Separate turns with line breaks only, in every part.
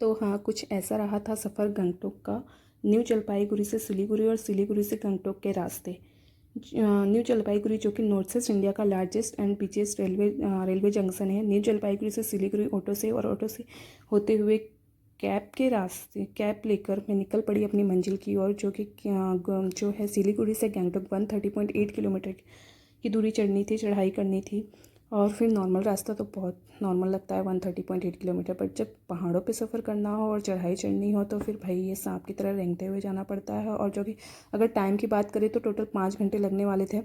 तो हाँ, कुछ ऐसा रहा था सफ़र गंगटोक का, न्यू जलपाईगुड़ी से सिलीगुड़ी और सिलीगुड़ी से गंगटोक के रास्ते। न्यू जलपाईगुड़ी जो कि नॉर्थ ईस्ट इंडिया का largest and busiest railway junction है। न्यू जलपाईगुड़ी से सिलीगुड़ी ऑटो से और ऑटो से होते हुए कैब लेकर मैं निकल पड़ी अपनी मंजिल की ओर, जो कि जो है सिलीगुड़ी से गंगटोक 130.8 किलोमीटर की दूरी चढ़ाई करनी थी। और फिर नॉर्मल रास्ता तो बहुत नॉर्मल लगता है 130.8 किलोमीटर, पर जब पहाड़ों पे सफ़र करना हो और चढ़ाई चढ़नी हो तो फिर भाई ये सांप की तरह रेंगते हुए जाना पड़ता है। और जो कि अगर टाइम की बात करें तो टोटल 5 घंटे लगने वाले थे।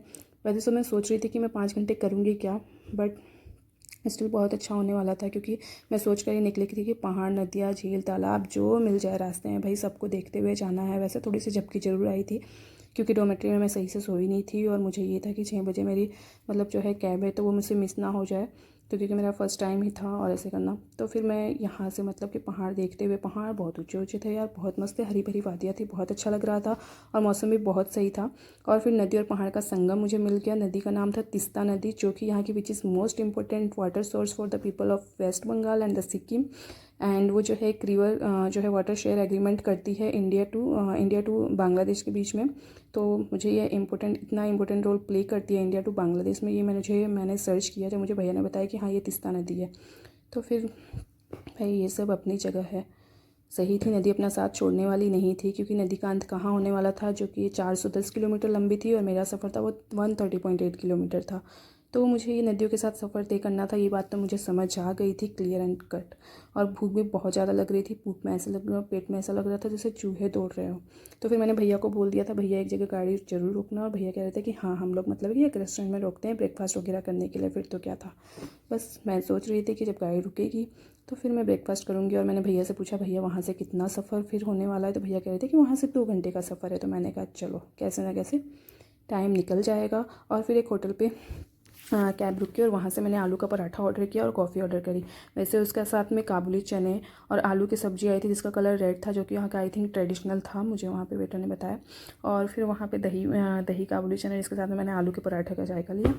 वैसे तो मैं सोच रही थी कि मैं 5 घंटे करूँगी क्या, बट स्टिल बहुत अच्छा होने वाला था, क्योंकि मैं सोच कर ही निकली थी कि पहाड़, नदियाँ, झील, तालाब जो मिल जाए रास्ते में भाई सबको देखते हुए जाना है। वैसे थोड़ी सी झपकी जरूर आई थी, क्योंकि डॉर्मेट्री में मैं सही से सोई नहीं थी और मुझे ये था कि 6 बजे मेरी मतलब जो है कैब है तो वो मुझसे मिस ना हो जाए, तो क्योंकि मेरा फर्स्ट टाइम ही था और ऐसे करना। तो फिर मैं यहाँ से मतलब कि पहाड़ देखते हुए, पहाड़ बहुत ऊँचे ऊँचे थे यार, बहुत मस्त थे, हरी भरी वादियाँ थी, बहुत अच्छा लग रहा था और मौसम भी बहुत सही था। और फिर नदी और पहाड़ का संगम मुझे मिल गया। नदी का नाम था तिस्ता नदी, जो कि यहाँ की which is most important water source for the people of West Bengal and the Sikkim. And वो जो है एक रिवर जो है वाटर शेयर एग्रीमेंट करती है इंडिया टू बांग्लादेश के बीच में। तो मुझे ये इतना इम्पोर्टेंट रोल प्ले करती है इंडिया टू बांग्लादेश में, ये मैंने सर्च किया जब मुझे भैया ने बताया कि हाँ ये तिस्ता नदी है। तो फिर भाई ये सब अपनी जगह है, सही थी। नदी अपना साथ छोड़ने वाली नहीं थी, क्योंकि नदी का अंत कहाँ होने वाला था, जो कि 410 किलोमीटर लंबी थी और मेरा सफ़र था वो 130.8 किलोमीटर था। तो मुझे ये नदियों के साथ सफ़र तय करना था, ये बात तो मुझे समझ आ गई थी क्लियर एंड कट। और भूख भी बहुत ज़्यादा लग रही थी, भूख में ऐसा लग रहा, पेट में ऐसा लग रहा था जैसे चूहे दौड़ रहे हो। तो फिर मैंने भैया को बोल दिया था, भैया एक जगह गाड़ी जरूर रुकना, और भैया कह रहे थे कि हाँ हम लोग मतलब कि एक रेस्टोरेंट में रोकते हैं ब्रेकफास्ट वगैरह करने के लिए। फिर तो क्या था, बस मैं सोच रही थी कि जब गाड़ी रुकेगी तो फिर मैं ब्रेकफास्ट करूँगी। और मैंने भैया से पूछा, भैया वहाँ से कितना सफ़र फिर होने वाला है, तो भैया कह रहे थे कि वहाँ से 2 घंटे का सफ़र है। तो मैंने कहा चलो कैसे ना कैसे टाइम निकल जाएगा। और फिर एक होटल पे कैब रुकी और वहाँ से मैंने आलू का पराठा ऑर्डर किया और कॉफ़ी ऑर्डर करी। वैसे उसके साथ में काबुली चने और आलू की सब्ज़ी आई थी, जिसका कलर रेड था, जो कि यहाँ का आई थिंक ट्रेडिशनल था, मुझे वहाँ पे वेटर ने बताया। और फिर वहाँ पे दही काबुली चने, इसके साथ में मैंने आलू के पराठे का जायका लिया।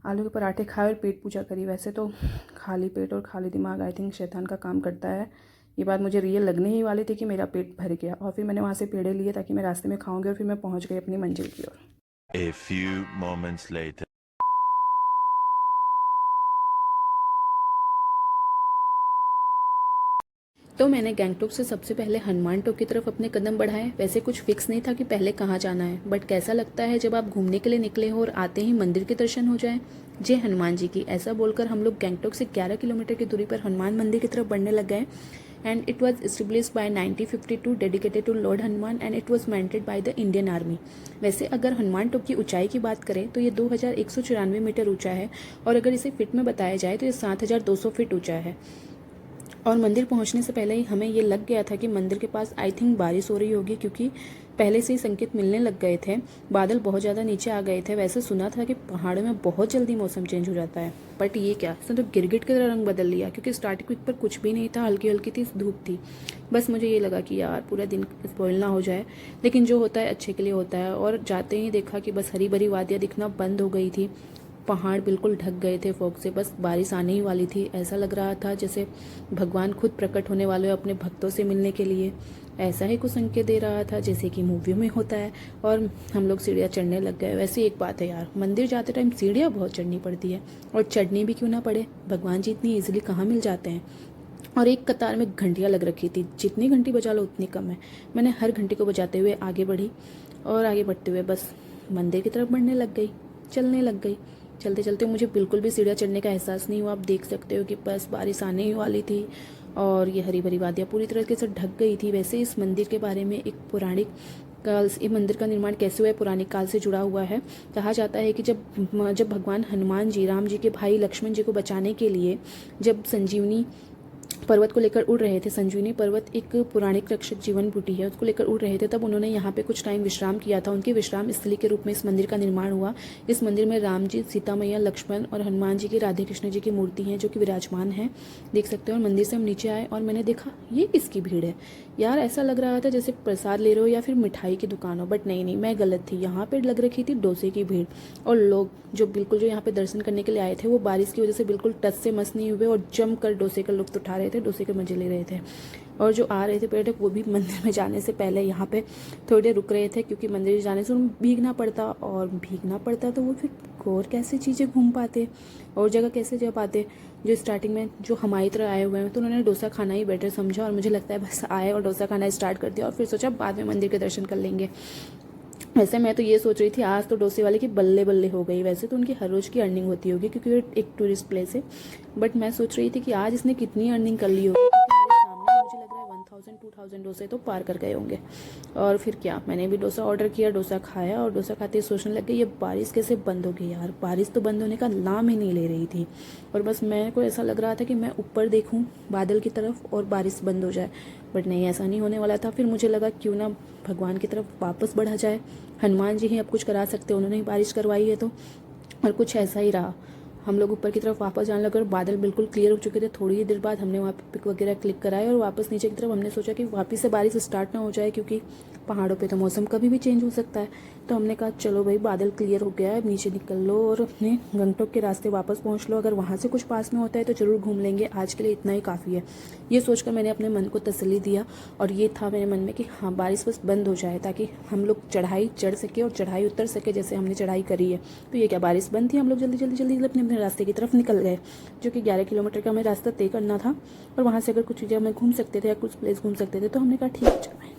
आलू के पराठे खाए और पेट पूजा करी। वैसे तो खाली पेट और खाली दिमाग आई थिंक शैतान का काम करता है, ये बात मुझे रियल लगने ही वाली थी कि मेरा पेट भर गया। और फिर मैंने वहाँ से पेड़े लिए ताकि मैं रास्ते में खाऊंगी, और फिर मैं पहुँच गई अपनी मंजिल की ओर।
A few moments later.
तो मैंने गैंगटॉक से सबसे पहले हनुमान टॉक की तरफ अपने कदम बढ़ाए। वैसे कुछ फिक्स नहीं था कि पहले कहाँ जाना है, बट कैसा लगता है जब आप घूमने के लिए निकले हो और आते ही मंदिर के दर्शन हो जाए। जय हनुमान जी की, ऐसा बोलकर हम लोग गैंगटॉक से 11 किलोमीटर की दूरी पर हनुमान मंदिर की तरफ बढ़ने लग गए। And it was established by 1952, dedicated to lord Hanuman, and it was maintained by the Indian army. वैसे अगर हनुमान टॉक की ऊंचाई की बात करें तो ये 2194 मीटर ऊंचा है, और अगर इसे फिट में बताया जाए तो ये 7200 फीट ऊंचा है। और मंदिर पहुंचने से पहले ही हमें ये लग गया था कि मंदिर के पास आई थिंक बारिश हो रही होगी, क्योंकि पहले से ही संकेत मिलने लग गए थे, बादल बहुत ज़्यादा नीचे आ गए थे। वैसे सुना था कि पहाड़ों में बहुत जल्दी मौसम चेंज हो जाता है, बट ये क्या, इसने तो गिरगिट की तरह रंग बदल लिया, क्योंकि स्टार्टिंग पर कुछ भी नहीं था, हल्की हल्की थी धूप थी। बस मुझे ये लगा कि यार पूरा दिन स्पॉइल ना हो जाए, लेकिन जो होता है अच्छे के लिए होता है। और जाते ही देखा कि बस हरी भरी वादियाँ दिखना बंद हो गई थी, पहाड़ बिल्कुल ढक गए थे फॉग से, बस बारिश आने ही वाली थी। ऐसा लग रहा था जैसे भगवान खुद प्रकट होने वाले हो अपने भक्तों से मिलने के लिए। ऐसा ही कुछ संकेत दे रहा था जैसे कि मूवी में होता है। और हम लोग सीढ़ियाँ चढ़ने लग गए। वैसे एक बात है यार, मंदिर जाते टाइम सीढ़ियाँ बहुत चढ़नी पड़ती है, और चढ़नी भी क्यों ना पड़े, भगवान जी इतनी ईजिली कहाँ मिल जाते हैं। और एक कतार में घंटियाँ लग रखी थी, जितनी घंटी बजा लो उतनी कम है। मैंने हर घंटी को बजाते हुए आगे बढ़ी, और आगे बढ़ते हुए बस मंदिर की तरफ बढ़ने लग गई, चलने लग गई। चलते चलते मुझे बिल्कुल भी सीढ़ियाँ चढ़ने का एहसास नहीं हुआ। आप देख सकते हो कि बस बारिश आने ही वाली थी, और ये हरी भरी वादियाँ पूरी तरीके से ढक गई थी। वैसे इस मंदिर के बारे में एक पौराणिक काल से, ये मंदिर का निर्माण कैसे हुआ है पुरानिक काल से जुड़ा हुआ है। कहा जाता है कि जब भगवान हनुमान जी राम जी के भाई लक्ष्मण जी को बचाने के लिए जब संजीवनी पर्वत को लेकर उड़ रहे थे, संजीवनी पर्वत एक पौराणिक रक्षक जीवन बूटी है, उसको लेकर उड़ रहे थे, तब उन्होंने यहाँ पे कुछ टाइम विश्राम किया था। उनके विश्राम स्थली के रूप में इस मंदिर का निर्माण हुआ। इस मंदिर में राम जी, सीता मैया, लक्ष्मण और हनुमान जी की, राधे कृष्ण जी की मूर्ति है जो कि विराजमान है, देख सकते हो। और मंदिर से हम नीचे आए और मैंने देखा ये किसकी भीड़ है यार। ऐसा लग रहा था जैसे प्रसाद ले रहे हो या फिर मिठाई की दुकान हो, बट नहीं, मैं गलत थी। यहाँ पे लग रखी थी डोसे की भीड़, और लोग जो यहाँ पे दर्शन करने के लिए आए थे वो बारिश की वजह से बिल्कुल टस से मस नहीं हुए और जम कर डोसे का लुत्फ उठा रहे रहे थे, डोसे के मज़े ले रहे थे। और जो आ रहे थे पर्यटक वो भी मंदिर में जाने से पहले यहाँ पे थोड़ी देर रुक रहे थे, क्योंकि मंदिर जाने से उन्हें भीगना पड़ता तो वो फिर और कैसे चीज़ें घूम पाते और जगह कैसे जा पाते। जो स्टार्टिंग में जो हमारी तरह आए हुए हैं तो उन्होंने डोसा खाना ही बेटर समझा, और मुझे लगता है बस आए और डोसा खाना स्टार्ट कर दिया और फिर सोचा बाद में मंदिर के दर्शन कर लेंगे। वैसे मैं तो ये सोच रही थी आज तो डोसे वाले की बल्ले बल्ले हो गई। वैसे तो उनकी हर रोज़ की अर्निंग होती होगी क्योंकि वो एक टूरिस्ट प्लेस है, बट मैं सोच रही थी कि आज इसने कितनी अर्निंग कर ली होगी, क्योंकि मेरे सामने मुझे लग रहा है 1000-2000 डोसे तो पार कर गए होंगे। और फिर क्या, मैंने भी डोसा ऑर्डर किया, डोसा खाया और डोसा खाते ही सोचने लग गई ये बारिश कैसे बंद हो गई यार। बारिश तो बंद होने का नाम ही नहीं ले रही थी, और बस मेरे को ऐसा लग रहा था कि मैं ऊपर देखूं बादल की तरफ और बारिश बंद हो जाए, बट नहीं, ऐसा नहीं होने वाला था। फिर मुझे लगा क्यों ना भगवान की तरफ वापस बढ़ा जाए, हनुमान जी ही अब कुछ करा सकते, उन्होंने ही बारिश करवाई है तो। और कुछ ऐसा ही रहा। हम लोग ऊपर की तरफ वापस जाने लगे और बादल बिल्कुल क्लियर हो चुके थे। थोड़ी ही देर बाद हमने वहाँ पे पिक वगैरह क्लिक कराए और वापस नीचे की तरफ हमने सोचा कि वापस से बारिश स्टार्ट ना हो जाए, क्योंकि पहाड़ों पे तो मौसम कभी भी चेंज हो सकता है। तो हमने कहा चलो भाई बादल क्लियर हो गया है, नीचे निकल लो और अपने गंगटोक के रास्ते वापस पहुँच लो। अगर वहाँ से कुछ पास में होता है तो ज़रूर घूम लेंगे, आज के लिए इतना ही काफ़ी है। ये सोचकर मैंने अपने मन को तसल्ली दिया, और ये था मेरे मन में कि हाँ बारिश बस बंद हो जाए ताकि हम लोग चढ़ाई चढ़ सके और चढ़ाई उतर सके जैसे हमने चढ़ाई करी है। तो ये क्या, बारिश बंद थी, हम लोग जल्दी अपने अपने रास्ते की तरफ निकल गए, जो कि 11 किलोमीटर का हमें रास्ता तय करना था। और वहाँ से अगर कुछ चीज़ें हमें घूम सकते थे या कुछ प्लेस घूम सकते थे तो हमने कहा ठीक है चलो